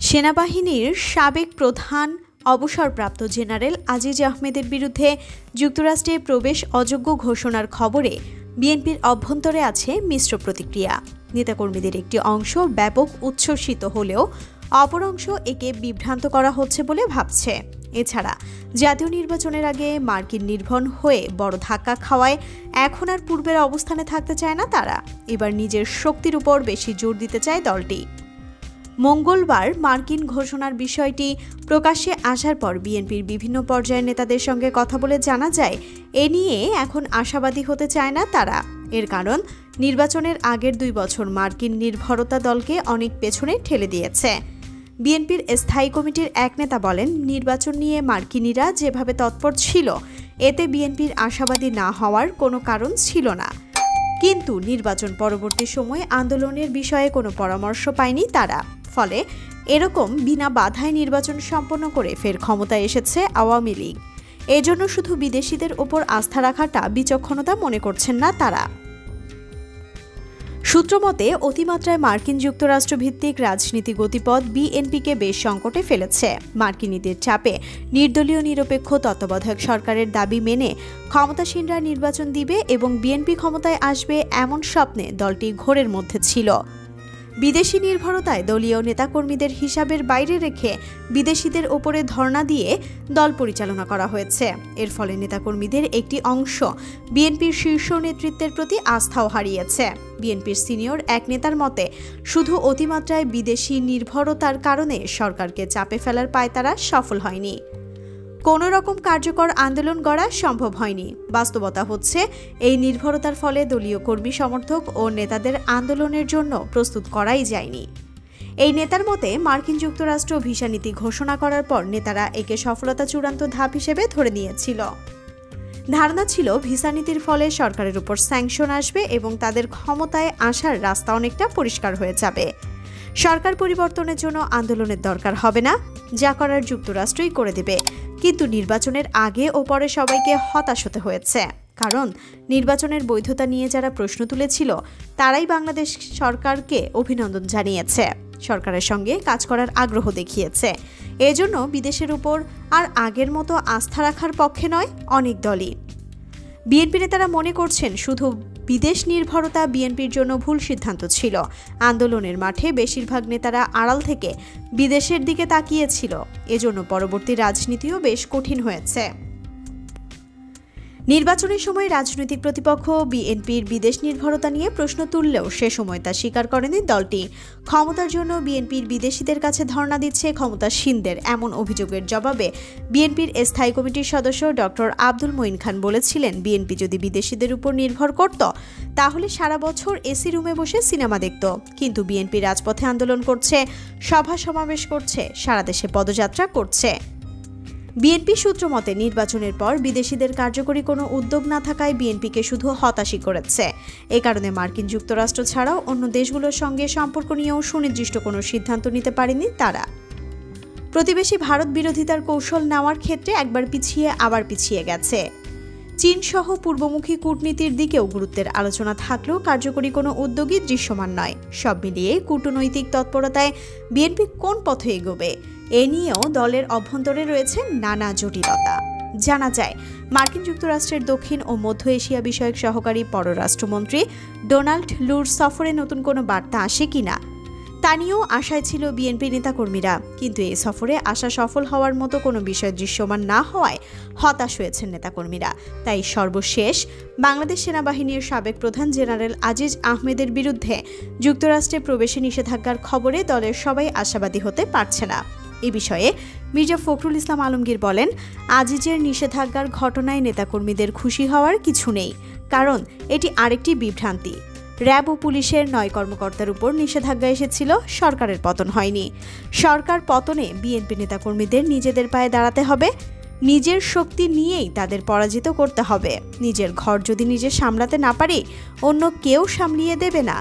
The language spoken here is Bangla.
সেনাবাহিনীর সাবেক প্রধান অবসরপ্রাপ্ত জেনারেল আজিজ আহমেদের বিরুদ্ধে যুক্তরাষ্ট্রে প্রবেশ অযোগ্য ঘোষণার খবরে বিএনপির অভ্যন্তরে আছে মিশ্র প্রতিক্রিয়া। নেতাকর্মীদের একটি অংশ ব্যাপক উচ্ছ্বসিত হলেও অপর অংশ একে বিভ্রান্ত করা হচ্ছে বলে ভাবছে। এছাড়া জাতীয় নির্বাচনের আগে মার্কিন নির্ভর হয়ে বড় ধাক্কা খাওয়ায় এখন আর পূর্বের অবস্থানে থাকতে চায় না তারা। এবার নিজের শক্তির উপর বেশি জোর দিতে চায় দলটি। মঙ্গলবার মার্কিন ঘোষণার বিষয়টি প্রকাশ্যে আসার পর বিএনপির বিভিন্ন পর্যায়ের নেতাদের সঙ্গে কথা বলে জানা যায়, এ নিয়ে এখন আশাবাদী হতে চায় না তারা। এর কারণ নির্বাচনের আগের 2 বছর মার্কিন নির্ভরতা দলকে অনেক পেছনে ঠেলে দিয়েছে। বিএনপির স্থায়ী কমিটির এক নেতা বলেন, নির্বাচন নিয়ে মার্কিনিরা যেভাবে তৎপর ছিল এতে বিএনপির আশাবাদী না হওয়ার কোনো কারণ ছিল না। কিন্তু নির্বাচন পরবর্তী সময়ে আন্দোলনের বিষয়ে কোনো পরামর্শ পায়নি তারা। ফলে এরকম বিনা বাধায় নির্বাচন সম্পন্ন করে ফের ক্ষমতায় এসেছে আওয়ামী লীগ। এজন্য শুধু বিদেশিদের ওপর আস্থা রাখাটা বিচক্ষণতা মনে করছেন না তারা। সূত্রমতে অতিমাত্রায় মার্কিন যুক্তরাষ্ট্র ভিত্তিক রাজনীতি গতিপথ বিএনপিকে বেশ সংকটে ফেলেছে। মার্কিনীদের চাপে নির্দলীয় নিরপেক্ষ তত্ত্বাবধায়ক সরকারের দাবি মেনে ক্ষমতাসীনরা নির্বাচন দিবে এবং বিএনপি ক্ষমতায় আসবে এমন স্বপ্নে দলটি ঘোরের মধ্যে ছিল। বিদেশি নির্ভরতায় দলীয় নেতাকর্মীদের হিসাবের বাইরে রেখে বিদেশিদের ওপরে ধর্ণা দিয়ে দল পরিচালনা করা হয়েছে। এর ফলে নেতাকর্মীদের একটি অংশ বিএনপির শীর্ষ নেতৃত্বের প্রতি আস্থাও হারিয়েছে। বিএনপির সিনিয়র এক নেতার মতে, শুধু অতিমাত্রায় বিদেশি নির্ভরতার কারণে সরকারকে চাপে ফেলার পায়তারা সফল হয়নি। কোনো রকম কার্যকর আন্দোলন গড়া সম্ভব হয়নি। বাস্তবতা হচ্ছে এই নির্ভরতার ফলে দলীয় কর্মী সমর্থক ও নেতাদের আন্দোলনের জন্য প্রস্তুত করাই যায়নি। এই নেতার মতে, মার্কিন যুক্তরাষ্ট্র ভিসা নীতি ঘোষণা করার পর নেতারা একে সফলতা চূড়ান্ত ধাপ হিসেবে ধরে নিয়েছিল। ধারণা ছিল ভিসা নীতির ফলে সরকারের উপর স্যাংশন আসবে এবং তাদের ক্ষমতায় আসার রাস্তা অনেকটা পরিষ্কার হয়ে যাবে। সরকার পরিবর্তনের জন্য আন্দোলনের দরকার হবে না, যা করার যুক্তরাষ্ট্রই করে দেবে। কিন্তু নির্বাচনের আগে ও পরে সবাইকে হতাশ হতে হয়েছে। কারণ নির্বাচনের বৈধতা নিয়ে যারা প্রশ্ন তুলেছিল তারাই বাংলাদেশ সরকারকে অভিনন্দন জানিয়েছে, সরকারের সঙ্গে কাজ করার আগ্রহ দেখিয়েছে। এজন্য বিদেশের উপর আর আগের মতো আস্থা রাখার পক্ষে নয় অনেক দলই। বিএনপি নেতারা মনে করছেন, শুধু বিদেশ নির্ভরতা বিএনপির জন্য ভুল সিদ্ধান্ত ছিল। আন্দোলনের মাঠে বেশিরভাগ নেতারা আড়াল থেকে বিদেশের দিকে তাকিয়েছিল। এজন্য পরবর্তী রাজনীতিও বেশ কঠিন হয়েছে। নির্বাচনের সময় রাজনৈতিক প্রতিপক্ষ বিএনপির বিদেশ নির্ভরতা নিয়ে প্রশ্ন তুললেও সে সময় তা স্বীকার করেনি দলটি। ক্ষমতার জন্য বিএনপির বিদেশিদের কাছে ধর্ণা দিচ্ছে ক্ষমতাসীনদের এমন অভিযোগের জবাবে বিএনপির স্থায়ী কমিটির সদস্য ডক্টর আব্দুল মঈন খান বলেছিলেন, বিএনপি যদি বিদেশিদের উপর নির্ভর করত তাহলে সারা বছর এসি রুমে বসে সিনেমা দেখত। কিন্তু বিএনপি রাজপথে আন্দোলন করছে, সভা সমাবেশ করছে, সারা দেশে পদযাত্রা করছে। বিএনপি সূত্র মতে, নির্বাচনের পর বিদেশিদের কার্যকরী কোনো উদ্যোগ না থাকায় বিএনপিকে শুধু হতাশই করেছে। এ কারণে মার্কিন যুক্তরাষ্ট্র ছাড়াও অন্য দেশগুলোর সঙ্গে সম্পর্ক নিয়েও সুনির্দিষ্ট কোনো সিদ্ধান্ত নিতে পারেনি তারা। প্রতিবেশী ভারত বিরোধিতার কৌশল নেওয়ার ক্ষেত্রে একবার পিছিয়ে আবার পিছিয়ে গেছে। চীন সহ পূর্বমুখী কূটনীতির দিকেও গুরুত্বের আলোচনা থাকলেও কার্যকরী কোনো উদ্যোগই দৃশ্যমান নয়। সব মিলিয়ে কূটনৈতিক তৎপরতায় বিএনপি কোন পথে এগোবে এ নিয়েও দলের অভ্যন্তরে রয়েছে নানা জটিলতা। জানা যায়, মার্কিন যুক্তরাষ্ট্রের দক্ষিণ ও মধ্য এশিয়া বিষয়ক সহকারী পররাষ্ট্রমন্ত্রী ডোনাল্ড লুর সফরে নতুন কোনো বার্তা আসে কিনা তা নিয়েও আশায় ছিল বিএনপি নেতাকর্মীরা। কিন্তু এই সফরে আশা সফল হওয়ার মতো কোনো বিষয় দৃশ্যমান না হওয়ায় হতাশ হয়েছেন নেতাকর্মীরা। তাই সর্বশেষ বাংলাদেশ সেনাবাহিনীর সাবেক প্রধান জেনারেল আজিজ আহমেদের বিরুদ্ধে যুক্তরাষ্ট্রে প্রবেশে নিষেধাজ্ঞার খবরে দলের সবাই আশাবাদী হতে পারছে না। এ বিষয়ে মির্জা ফখরুল ইসলাম আলমগীর বলেন, আজিজের নিষেধাজ্ঞার ঘটনায় নেতাকর্মীদের খুশি হওয়ার কিছু নেই, কারণ এটি আরেকটি বিভ্রান্তি। র্যাব ও পুলিশের 9 কর্মকর্তার উপর নিষেধাজ্ঞা এসেছিল, সরকারের পতন হয়নি। সরকার পতনে বিএনপি নেতাকর্মীদের নিজেদের পায়ে দাঁড়াতে হবে, নিজের শক্তি নিয়েই তাদের পরাজিত করতে হবে। নিজের ঘর যদি নিজে সামলাতে না পারে অন্য কেউ সামলিয়ে দেবে না।